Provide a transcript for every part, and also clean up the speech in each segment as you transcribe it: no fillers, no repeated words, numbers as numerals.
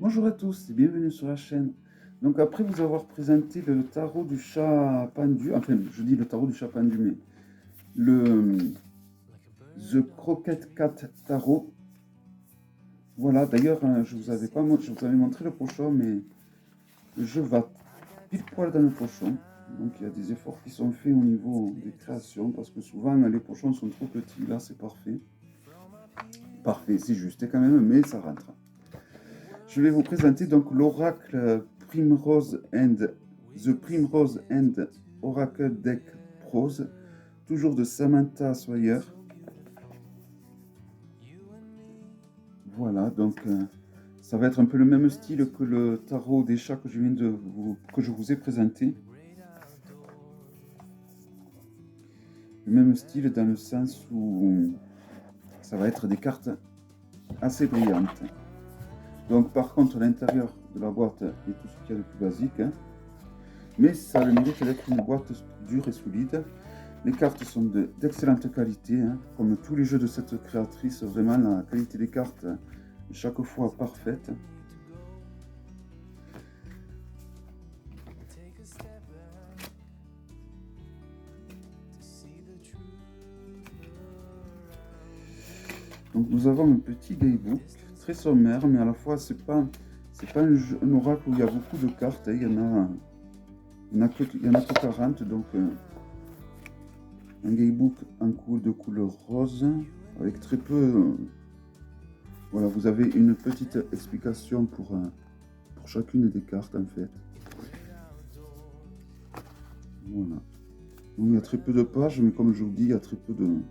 Bonjour à tous et bienvenue sur la chaîne. Donc après vous avoir présenté le tarot du chat pendu, enfin je dis le tarot du chat pendu, mais le The Croquette Cat Tarot. Voilà, d'ailleurs je vous avais pas, je vous avais montré le pochon, mais je vais pile poil dans le pochon. Donc il y a des efforts qui sont faits au niveau des créations, parce que souvent les pochons sont trop petits. Là c'est parfait. Parfait, c'est juste quand même, mais ça rentre. Je vais vous présenter donc l'oracle Primrose and The Primrose and Oracle Deck Prose, toujours de Samantha Sawyer. Voilà, donc ça va être un peu le même style que le tarot des chats que je vous ai présenté. Le même style dans le sens où ça va être des cartes assez brillantes. Donc par contre l'intérieur de la boîte est tout ce qu'il y a de plus basique, hein, mais ça a le mérite d'être une boîte dure et solide. Les cartes sont d'excellente qualité, hein, comme tous les jeux de cette créatrice, vraiment la qualité des cartes est chaque fois parfaite. Donc nous avons un petit daybook, très sommaire, mais à la fois c'est pas un oracle où il y a beaucoup de cartes, hein, il y en a que 40, donc un daybook de couleur rose, avec très peu... voilà, vous avez une petite explication pour chacune des cartes en fait. Voilà. Donc, il y a très peu de pages, mais comme je vous dis, il y a très peu de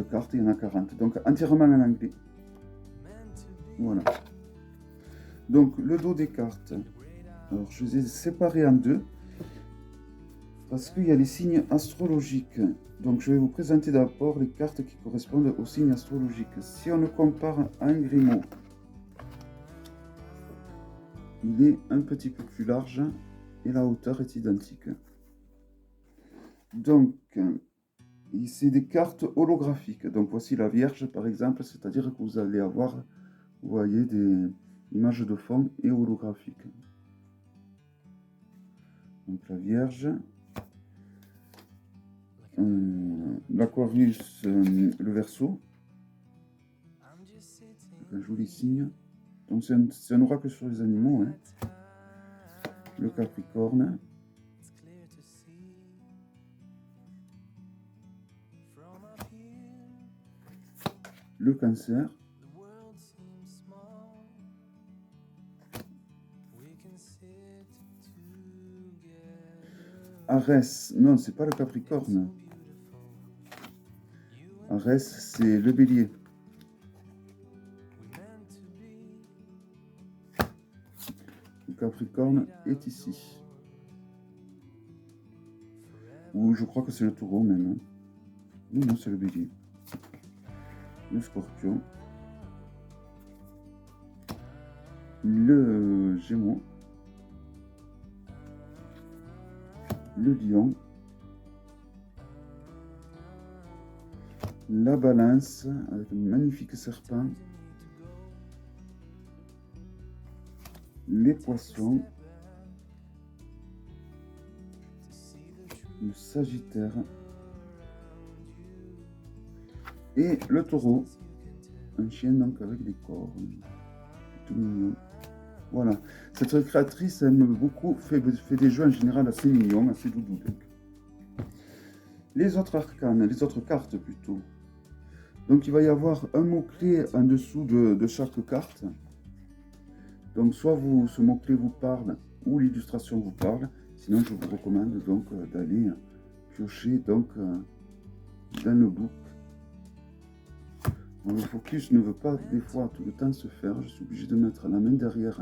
cartes, il y en a 40. Donc entièrement en anglais. Voilà. Donc le dos des cartes. Alors je les ai séparés en deux, parce qu'il y a les signes astrologiques. Donc je vais vous présenter d'abord les cartes qui correspondent aux signes astrologiques. Si on le compare à un grimoire, il est un petit peu plus large et la hauteur est identique. Donc, c'est des cartes holographiques. Donc voici la Vierge par exemple, c'est-à-dire que vous allez avoir, vous voyez, des images de fond et holographiques. Donc la Vierge, l'Aquarius, le Verseau, un joli signe. Donc c'est un oracle sur les animaux, hein. Le Capricorne, le Cancer, Arès, non, c'est pas le Capricorne. Arès, c'est le Bélier. Le Capricorne est ici. Ou je crois que c'est le Taureau même. Non, non, c'est le Bélier. Le Scorpion. Le Gémeaux. Le Lion. La Balance, avec un magnifique serpent. Les Poissons. Le Sagittaire. Et le Taureau. Un chien donc avec des cornes. Tout mignon. Voilà. Cette créatrice aime beaucoup, fait des jeux en général assez mignons, assez doudous. Les autres arcanes, les autres cartes plutôt. Donc il va y avoir un mot-clé en dessous de chaque carte. Donc soit ce mot-clé vous parle ou l'illustration vous parle. Sinon je vous recommande donc d'aller piocher donc dans le book. Bon, le focus ne veut pas des fois tout le temps se faire. Je suis obligé de mettre la main derrière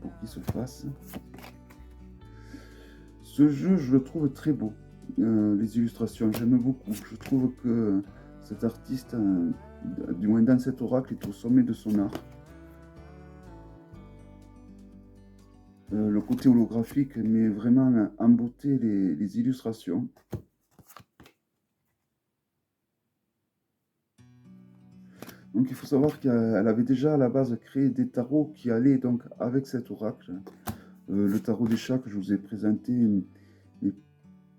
pour qu'il se fasse. Ce jeu, je le trouve très beau. Les illustrations, j'aime beaucoup. Je trouve que cet artiste, du moins dans cet oracle, est au sommet de son art. Le côté holographique met vraiment en beauté les illustrations. Donc il faut savoir qu'elle avait déjà à la base créé des tarots qui allaient donc avec cet oracle. Le tarot des chats que je vous ai présenté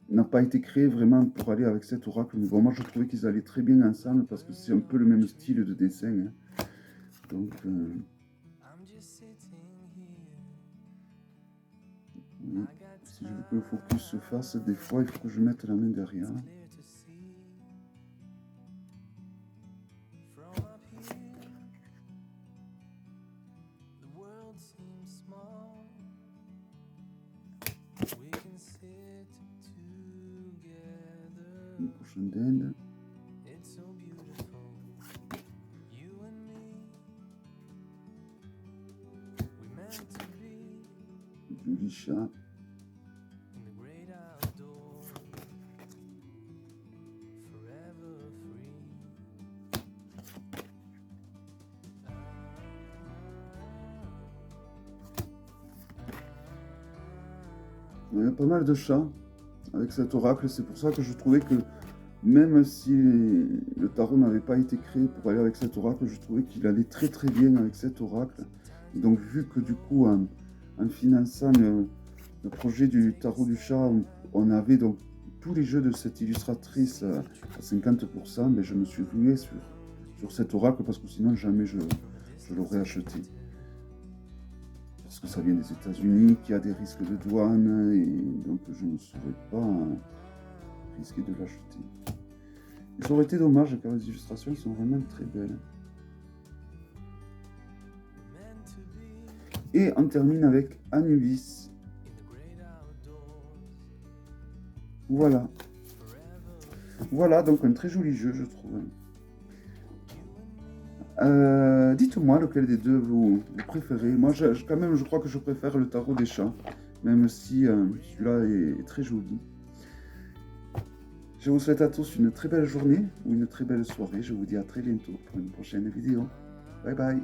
n'a pas été créé vraiment pour aller avec cet oracle. Mais bon, moi je trouvais qu'ils allaient très bien ensemble parce que c'est un peu le même style de dessin. Hein. Donc, oui. Si je veux que le focus se fasse, des fois il faut que je mette la main derrière. Une prochaine dinde. Joli chat. Il y a pas mal de chats avec cet oracle. C'est pour ça que je trouvais que même si le tarot n'avait pas été créé pour aller avec cet oracle, je trouvais qu'il allait très très bien avec cet oracle. Et donc vu que du coup, en finançant le projet du tarot du chat, on avait donc tous les jeux de cette illustratrice à 50%, mais je me suis rué sur cet oracle parce que sinon jamais je l'aurais acheté. Parce que ça vient des États-Unis, qu'il y a des risques de douane, et donc je ne saurais pas risquer de l'acheter. Et ça aurait été dommage car les illustrations sont vraiment très belles. Et on termine avec Anubis. Voilà. Voilà, donc un très joli jeu, je trouve. Dites-moi lequel des deux vous préférez. Moi, quand même, je crois que je préfère le tarot des chats, même si celui-là est très joli. Je vous souhaite à tous une très belle journée ou une très belle soirée. Je vous dis à très bientôt pour une prochaine vidéo. Bye bye.